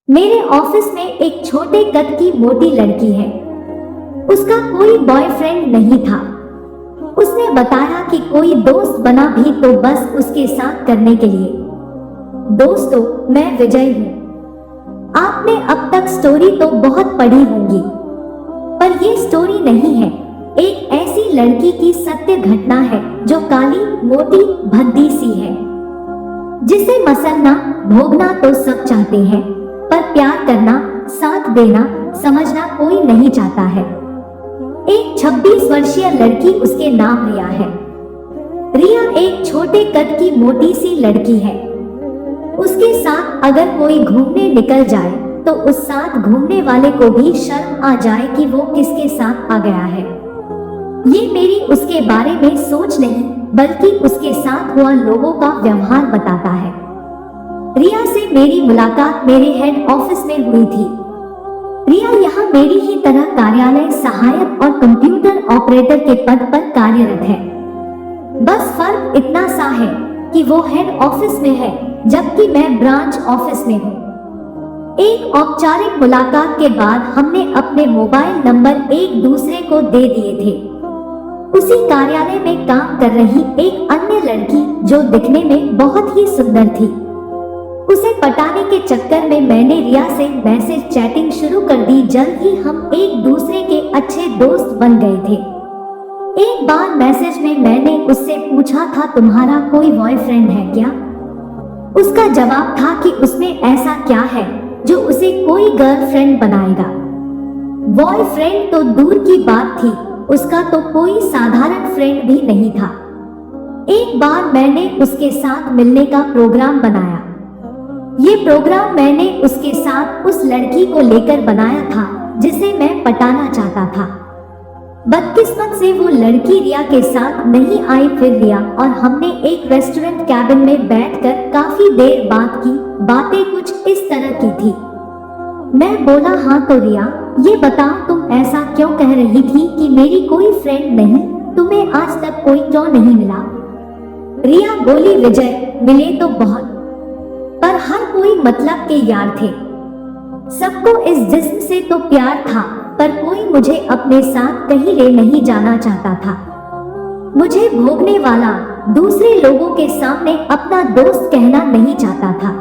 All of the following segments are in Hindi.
मेरे ऑफिस में एक छोटे कद की मोटी लड़की है। उसका कोई बॉयफ्रेंड नहीं था। उसने बताया कि कोई दोस्त बना भी तो बस उसके साथ करने के लिए। दोस्तों, मैं विजय हूँ। आपने अब तक स्टोरी तो बहुत पढ़ी होंगी, पर ये स्टोरी नहीं है। एक ऐसी लड़की की सत्य घटना है जो काली, मोटी, भद्दी सी है, जिसे मसलना, भोगना तो सब चाहते हैं, पर प्यार करना, साथ देना, समझना कोई नहीं चाहता है। एक 26 वर्षीय लड़की, उसके नाम रिया है। रिया एक छोटे कद की मोटी सी लड़की है। उसके साथ अगर कोई घूमने निकल जाए तो उस साथ घूमने वाले को भी शर्म आ जाए कि वो किसके साथ आ गया है। ये मेरी उसके बारे में सोच नहीं, बल्कि उसके साथ हुआ लोगों का व्यवहार बताता है। रिया से मेरी मुलाकात मेरे हेड ऑफिस में हुई थी। रिया यहाँ मेरी ही तरह कार्यालय सहायक और कंप्यूटर ऑपरेटर के पद पर कार्यरत है। बस फर्क इतना सा है कि वो हेड ऑफिस में है, जबकि मैं ब्रांच ऑफिस में हूँ। एक औपचारिक मुलाकात के बाद हमने अपने मोबाइल नंबर एक दूसरे को दे दिए थे। उसी कार्यालय में काम कर रही एक अन्य लड़की, जो दिखने में बहुत ही सुंदर थी, उसे पटाने के चक्कर में मैंने रिया से मैसेज चैटिंग शुरू कर दी। जल्द ही हम एक दूसरे के अच्छे दोस्त बन गए थे। एक बार मैसेज में मैंने उससे पूछा था, तुम्हारा कोई बॉयफ्रेंड है क्या? उसका जवाब था कि उसमें ऐसा क्या है जो उसे कोई गर्लफ्रेंड बनाएगा। बॉयफ्रेंड तो दूर की बात थी, उसका तो कोई साधारण फ्रेंड भी नहीं था। एक बार मैंने उसके साथ मिलने का प्रोग्राम बनाया। ये प्रोग्राम मैंने उसके साथ उस लड़की को लेकर बनाया था जिसे मैं पटाना चाहता था। बदकिस्मत से वो लड़की रिया के साथ नहीं आई। फिर रिया और हमने एक रेस्टोरेंट कैबिन में बैठकर काफी देर बात की। बातें कुछ इस तरह की थी। मैं बोला, हाँ तो रिया, ये बताओ तुम ऐसा क्यों कह रही थी कि मेरी कोई फ्रेंड नहीं, तुम्हें आज तक कोई क्यों नहीं मिला? रिया बोली, विजय, मिले तो बहुत, पर हर कोई मतलब के यार थे। सबको इस जिस्म से तो प्यार था, पर कोई मुझे अपने साथ कहीं ले नहीं जाना चाहता था। मुझे भोगने वाला, दूसरे लोगों के सामने अपना दोस्त कहना नहीं चाहता था।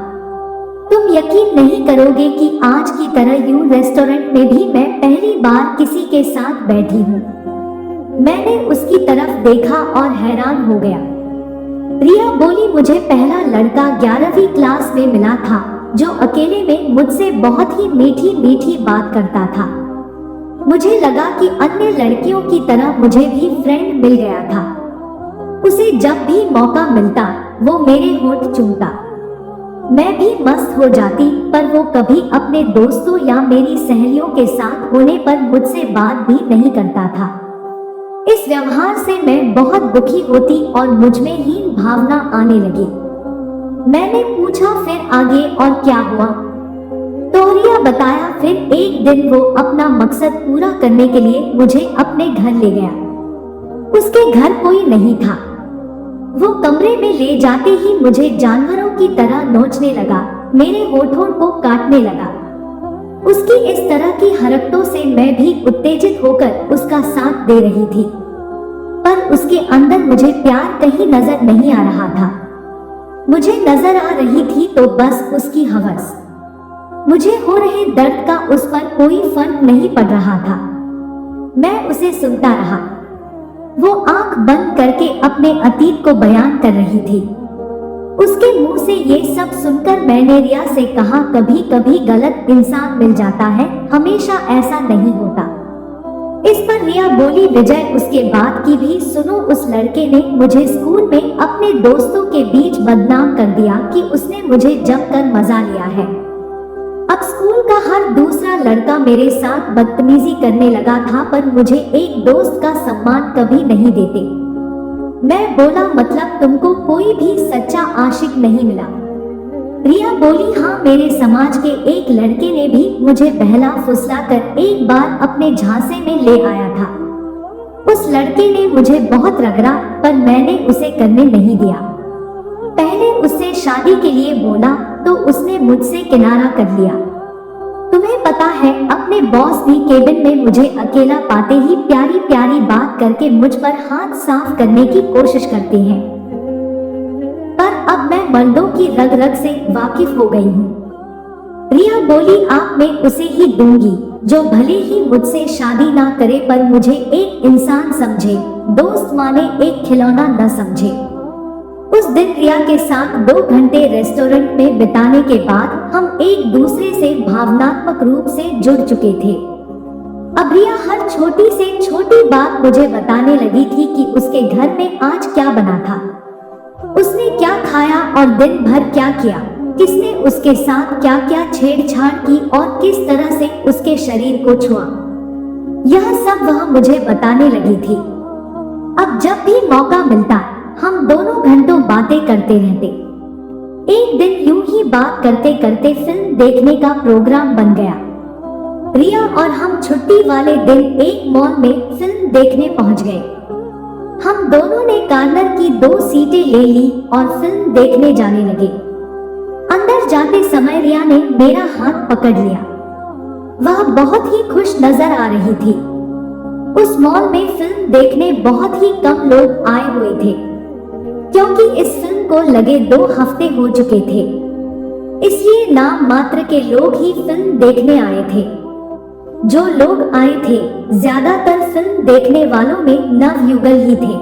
तुम यकीन नहीं करोगे कि आज की तरह यूं रेस्टोरेंट में भी मैं पहली बार किसी के साथ बैठी हूँ। मैंने उसकी तरफ देखा और हैरान हो गया। रिया बोली, मुझे पहला लड़का 11वीं क्लास में मिला था, जो अकेले में मुझसे बहुत ही मीठी मीठी बात करता था। मुझे लगा कि अन्य लड़कियों की तरह मुझे भी फ्रेंड मिल गया था। उसे जब भी मौका मिलता वो मेरे होंठ चूमता। मैं भी मस्त हो जाती, पर वो कभी अपने दोस्तों या मेरी सहेलियों के साथ होने पर मुझसे बात भी नहीं करता था। इस व्यवहार से मैं बहुत दुखी होती और मुझ में हीन भावना आने लगी। मैंने पूछा, फिर आगे और क्या हुआ? तो रिया बताया, फिर एक दिन वो अपना मकसद पूरा करने के लिए मुझे अपने घर ले गया। उसके घर कोई नहीं था। वो कमरे में ले जाते ही मुझे जानवरों की तरह नोचने लगा, मेरे होठों को काटने लगा। उसकी इस तरह की हरकतों से मैं भी उत्तेजित होकर उसका साथ दे रही थी, पर उसके अंदर मुझे प्यार कहीं नजर नहीं आ रहा था। मुझे नजर आ रही थी तो बस उसकी हवस। मुझे हो रहे दर्द का उस पर कोई फर्क नहीं पड़ रहा था। मैं उसे सुनता रहा। वो आंख बंद करके अपने अतीत को बयान कर रही थी। उसके मुंह से ये सब सुनकर मैंने रिया से कहा, कभी कभी गलत इंसान मिल जाता है, हमेशा ऐसा नहीं होता। इस पर रिया बोली, विजय, उसके बाद की भी सुनो। उस लड़के ने मुझे स्कूल में अपने दोस्तों के बीच बदनाम कर दिया कि उसने मुझे जमकर मजा लिया है। अब स्कूल का हर दूसरा लड़का मेरे साथ बदतमीजी करने लगा था, पर मुझे एक दोस्त का सम्मान कभी नहीं देते। मैं बोला, मतलब तुमको कोई भी सच्चा आशिक नहीं मिला? रिया बोली, हाँ, मेरे समाज के एक लड़के ने भी मुझे बहला फुसला कर एक बार अपने झांसे में ले आया था। उस लड़के ने मुझे बहुत रगड़ा, पर मैंने उसे करने नहीं दिया। पहले उससे शादी के लिए बोला तो उसने मुझसे किनारा कर लिया। है अपने बॉस भी केबिन में मुझे अकेला पाते ही प्यारी प्यारी बात करके मुझ पर हाथ साफ करने की कोशिश करते हैं। पर अब मैं मर्दों की रग रग से वाकिफ हो गई हूँ। रिया बोली, आप मैं उसे ही दूंगी जो भले ही मुझसे शादी ना करे पर मुझे एक इंसान समझे, दोस्त माने, एक खिलौना न समझे। उस दिन रिया के साथ 2 घंटे रेस्टोरेंट में बिताने के बाद हम एक दूसरे से भावनात्मक रूप से जुड़ चुके थे। अब रिया हर छोटी से छोटी बात मुझे बताने लगी थी कि उसके घर में आज क्या बना था, उसने क्या खाया और दिन भर क्या किया, किसने उसके साथ क्या क्या छेड़छाड़ की और किस तरह से उसके शरीर को छुआ। यह सब वह मुझे बताने लगी थी। अब जब भी मौका मिलता हम दोनों घंटों बातें करते रहते। एक दिन यूं ही बात करते करते फिल्म देखने का प्रोग्राम बन गया। रिया और हम छुट्टी वाले दिन एक मॉल में फिल्म देखने पहुंच गए। हम दोनों ने कॉर्नर की 2 सीटें ले ली और फिल्म देखने जाने लगे। अंदर जाते समय रिया ने मेरा हाथ पकड़ लिया। वह बहुत ही खुश नजर आ रही थी। उस मॉल में फिल्म देखने बहुत ही कम लोग आए हुए थे, क्योंकि इस फिल्म को लगे 2 हफ्ते हो चुके थे, इसलिए नाम मात्र के लोग ही फिल्म देखने आए थे। जो लोग आए थे ज्यादातर फिल्म देखने वालों में नवयुगल ही थे।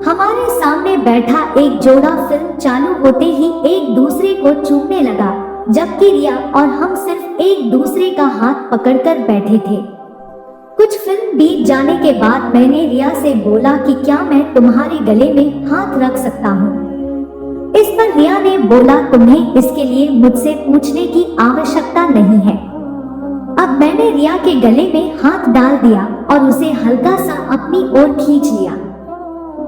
हमारे सामने बैठा एक जोड़ा फिल्म चालू होते ही एक दूसरे को चूमने लगा, जबकि रिया और हम सिर्फ एक दूसरे का हाथ पकड़कर बैठे थे। कुछ फिल्म बीत जाने के बाद मैंने रिया से बोला कि क्या मैं तुम्हारे गले में हाथ रख सकता हूँ। इस पर रिया ने बोला, तुम्हें इसके लिए मुझसे पूछने की आवश्यकता नहीं है। अब मैंने रिया के गले में हाथ डाल दिया और उसे हल्का सा अपनी ओर खींच लिया।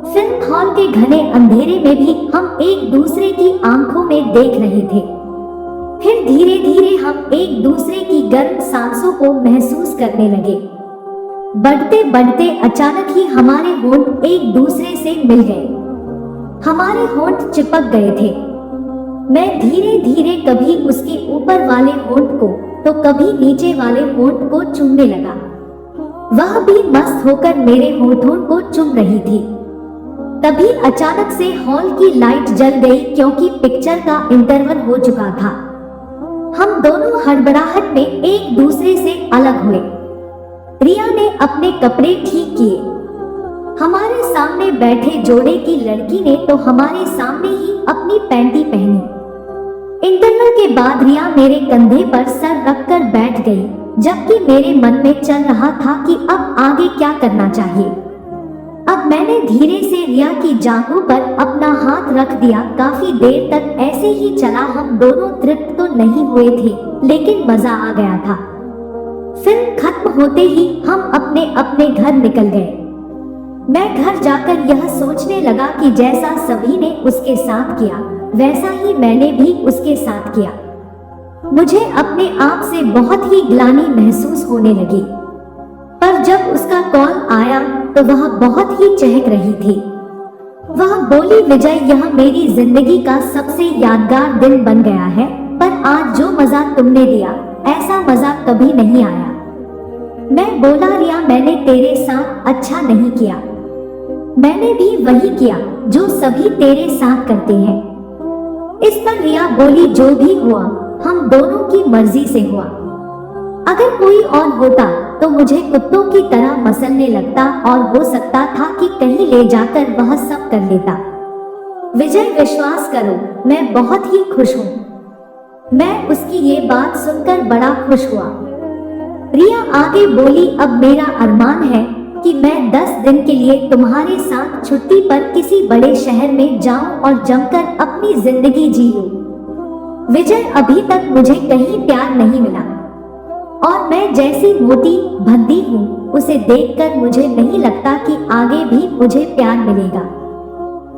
फिल्म हॉल के घने अंधेरे में भी हम एक दूसरे की आंखों में देख रहे थे। फिर धीरे धीरे हम एक दूसरे की गर्म सांसों को महसूस करने लगे। बढ़ते बढ़ते अचानक ही हमारे होंठ एक दूसरे से मिल गए। हमारे होंठ चिपक गए थे। मैं धीरे धीरे कभी उसके ऊपर वाले होंठ को तो कभी नीचे वाले होंठ को चूमने लगा। वह भी मस्त होकर मेरे होठों को चूम रही थी। तभी अचानक से हॉल की लाइट जल गई, क्योंकि पिक्चर का इंटरवल हो चुका था। हम दोनों हड़बड़ाहट में एक दूसरे से अलग हुए। रिया ने अपने कपड़े ठीक किए। हमारे सामने बैठे जोड़े की लड़की ने तो हमारे सामने ही अपनी पैंटी पहनी। इंटरवल के बाद रिया मेरे कंधे पर सर रखकर बैठ गई, जबकि मेरे मन में चल रहा था कि अब आगे क्या करना चाहिए। अब मैंने धीरे से रिया की जांघों पर अपना हाथ रख दिया। काफी देर तक ऐसे ही चला। हम दोनों तृप्त तो नहीं हुए थे, लेकिन मजा आ गया था। फिल्म खत्म होते ही हम अपने अपने घर निकल गए। मैं घर जाकर यह सोचने लगा कि जैसा सभी ने उसके साथ किया, वैसा ही मैंने भी उसके साथ किया। मुझे अपने आप से बहुत ही ग्लानि महसूस होने लगी। पर जब उसका कॉल आया तो वह बहुत ही चहक रही थी। वह बोली, विजय, यह मेरी जिंदगी का सबसे यादगार दिन बन गया है, पर आज जो मजा तुमने दिया, ऐसा मजा कभी नहीं आया। मैं बोला, रिया, मैंने तेरे साथ अच्छा नहीं किया। मैंने भी वही किया जो सभी तेरे साथ करते हैं। इस पर रिया बोली, जो भी हुआ हम दोनों की मर्जी से हुआ। अगर कोई और होता तो मुझे कुत्तों की तरह मसलने लगता और हो सकता था कि कहीं ले जाकर वह सब कर लेता। विजय, विश्वास करो, मैं बहुत ही खुश हूँ। मैं उसकी ये बात सुनकर बड़ा खुश हुआ। रिया आगे बोली, अब मेरा अरमान है कि मैं 10 दिन के लिए तुम्हारे साथ छुट्टी पर किसी बड़े शहर में जाऊं और जमकर अपनी जिंदगी जी लूं। विजय, अभी तक मुझे कहीं प्यार नहीं मिला और मैं जैसी मोटी भद्दी हूँ, उसे देखकर मुझे नहीं लगता कि आगे भी मुझे प्यार मिलेगा।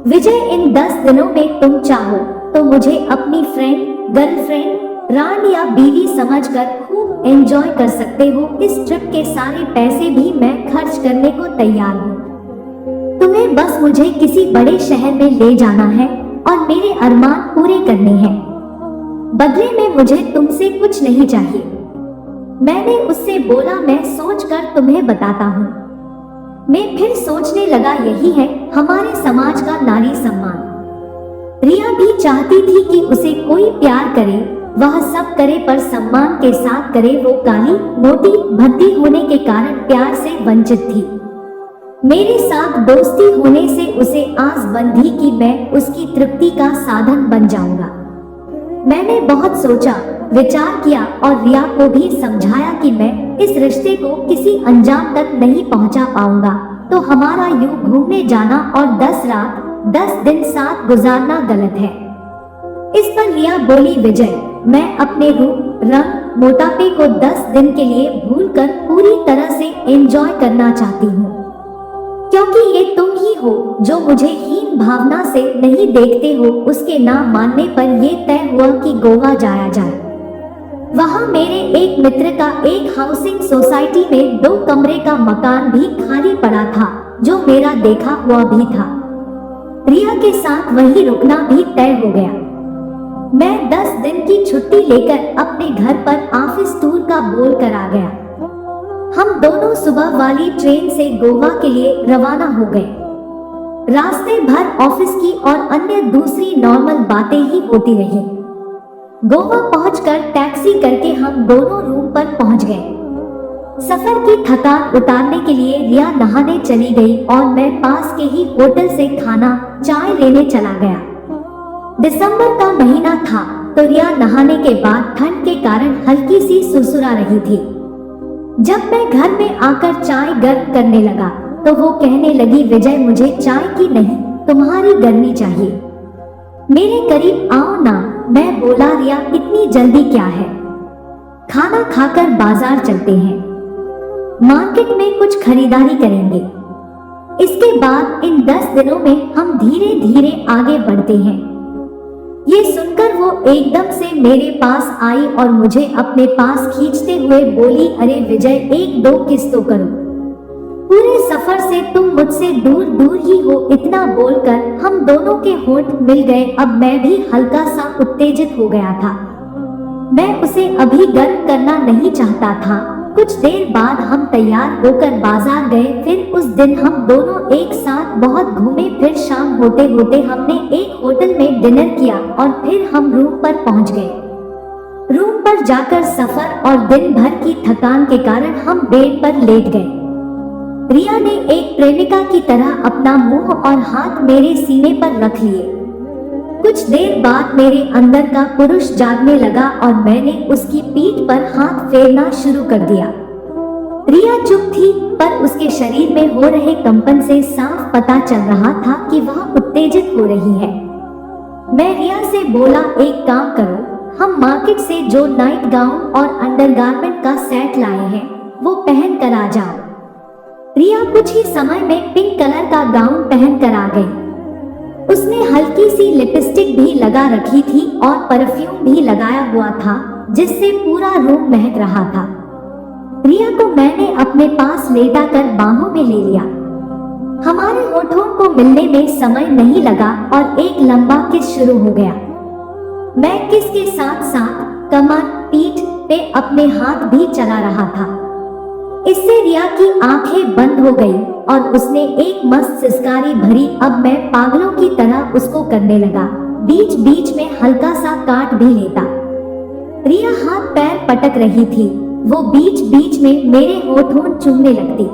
विजय, इन 10 दिनों में तुम चाहो तो मुझे अपनी फ्रेंड, गर्लफ्रेंड, रान या बीवी समझकर खूब एंजॉय कर सकते हो। इस ट्रिप के सारे पैसे भी मैं खर्च करने को तैयार हूँ। तुम्हें बस मुझे किसी बड़े शहर में ले जाना है और मेरे अरमान पूरे करने हैं। बदले में मुझे तुमसे कुछ नहीं चाहिए। मैंने उससे बोला, मैं सोचकर तुम्हें बताता हूँ। मैं फिर सोचने लगा, यही है हमारे समाज का नारी सम्मान। रिया भी चाहती थी कि उसे कोई प्यार करे, वह सब करे पर सम्मान के साथ करे। वो काली मोटी भद्दी होने के कारण प्यार से वंचित थी। मेरे साथ दोस्ती होने से उसे आस बंधी कि मैं उसकी तृप्ति का साधन बन जाऊंगा। मैंने बहुत सोचा विचार किया और रिया को भी समझाया कि मैं इस रिश्ते को किसी अंजाम तक नहीं पहुंचा पाऊंगा तो हमारा यूं घूमने जाना और 10 रात 10 दिन साथ गुजारना गलत है। इस पर रिया बोली, विजय, मैं अपने रूप रंग मोटापे को 10 दिन के लिए भूलकर पूरी तरह से एंजॉय करना चाहती हूँ, क्योंकि ये तुम ही हो जो मुझे हीन भावना से नहीं देखते हो। उसके ना मानने पर यह तय हुआ कि गोवा जाया जाए। वहाँ मेरे एक मित्र का एक हाउसिंग सोसाइटी में 2 कमरे का मकान भी खाली पड़ा था, जो मेरा देखा हुआ भी था। रिया के साथ वहीं रुकना भी तय हो गया। मैं 10 दिन की छुट्टी लेकर अपने घर पर ऑफिस टूर का बोल कर आ गया। हम दोनों सुबह वाली ट्रेन से गोवा के लिए रवाना हो गए। रास्ते भर ऑफिस की और अन्य दूसरी नॉर्मल बातें ही होती रही। गोवा पहुंचकर टैक्सी करके हम दोनों रूम पर पहुंच गए। सफर की थकान उतारने के लिए रिया नहाने चली गई और मैं पास के ही होटल से खाना चाय लेने चला गया। दिसंबर का महीना था तो रिया नहाने के बाद ठंड के कारण हल्की सी सुरसुरा रही थी। जब मैं घर में आकर चाय गर्म करने लगा तो वो कहने लगी, विजय, मुझे चाय की नहीं तुम्हारी गर्मी चाहिए, मेरे करीब आओ ना। मैं बोला, रिया, इतनी जल्दी क्या है, खाना खाकर बाजार चलते हैं, मार्केट में कुछ खरीदारी करेंगे, इसके बाद इन 10 दिनों में हम धीरे धीरे आगे बढ़ते हैं। ये सुनकर वो एकदम से मेरे पास आई और मुझे अपने पास खींचते हुए बोली, अरे विजय, 1-2 किस तो करो, पूरे सफर से तुम मुझसे दूर दूर ही हो। इतना बोलकर हम दोनों के होंठ मिल गए। अब मैं भी हल्का सा उत्तेजित हो गया था। मैं उसे अभी गर्म करना नहीं चाहता था। कुछ देर बाद हम तैयार होकर बाजार गए। फिर उस दिन हम दोनों एक साथ बहुत घूमे। फिर शाम होते होते हमने एक होटल में डिनर किया और फिर हम रूम पर पहुंच गए। रूम पर जाकर सफर और दिन भर की थकान के कारण हम बेड पर लेट गए। रिया ने एक प्रेमिका की तरह अपना मुंह और हाथ मेरे सीने पर रख लिए। कुछ देर बाद मेरे अंदर का पुरुष जागने लगा और मैंने उसकी पीठ पर हाथ फेरना शुरू कर दिया। रिया चुप थी, पर उसके शरीर में हो रहे कंपन से साफ पता चल रहा था कि वह उत्तेजित हो रही है। मैं रिया से बोला, एक काम करो, हम मार्केट से जो नाइट गाउन और अंडरगारमेंट का सेट लाए हैं वो पहन कर आ जाओ। रिया कुछ ही समय में पिंक कलर का गाउन पहन कर आ गई। उसने हल्की सी लिपस्टिक भी लगा रखी थी और परफ्यूम भी लगाया हुआ था, जिससे पूरा रूम महक रहा था। रिया को मैंने अपने पास लेटा कर बाहों में ले लिया। हमारे होठों को मिलने में समय नहीं लगा और एक लंबा किस शुरू हो गया। मैं किस के साथ साथ कमर, पीठ पे अपने हाथ भी चला रहा था। इससे रिया की आंखें बंद हो गई और उसने एक मस्त सिसकारी भरी। अब मैं पागलों की तरह उसको करने लगा, बीच बीच में हल्का सा काट भी लेता। रिया हाथ पैर पटक रही थी। वो बीच बीच में मेरे होठों चूमने लगती।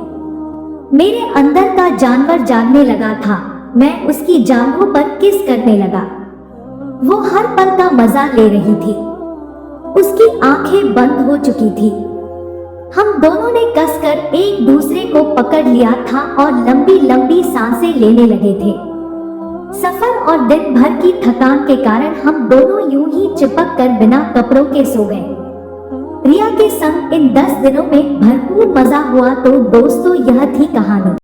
मेरे अंदर का जानवर जागने लगा था। मैं उसकी जांघों पर किस करने लगा। वो हर पल का मजा ले रही थी। उसकी आंखें बंद हो चुकी थी। हम दोनों ने कसकर एक दूसरे को पकड़ लिया था और लंबी लंबी सांसें लेने लगे थे। सफर और दिन भर की थकान के कारण हम दोनों यूं ही चिपक कर बिना कपड़ों के सो गए। रिया के संग इन 10 दिनों में भरपूर मजा हुआ। तो दोस्तों, यह थी कहानी।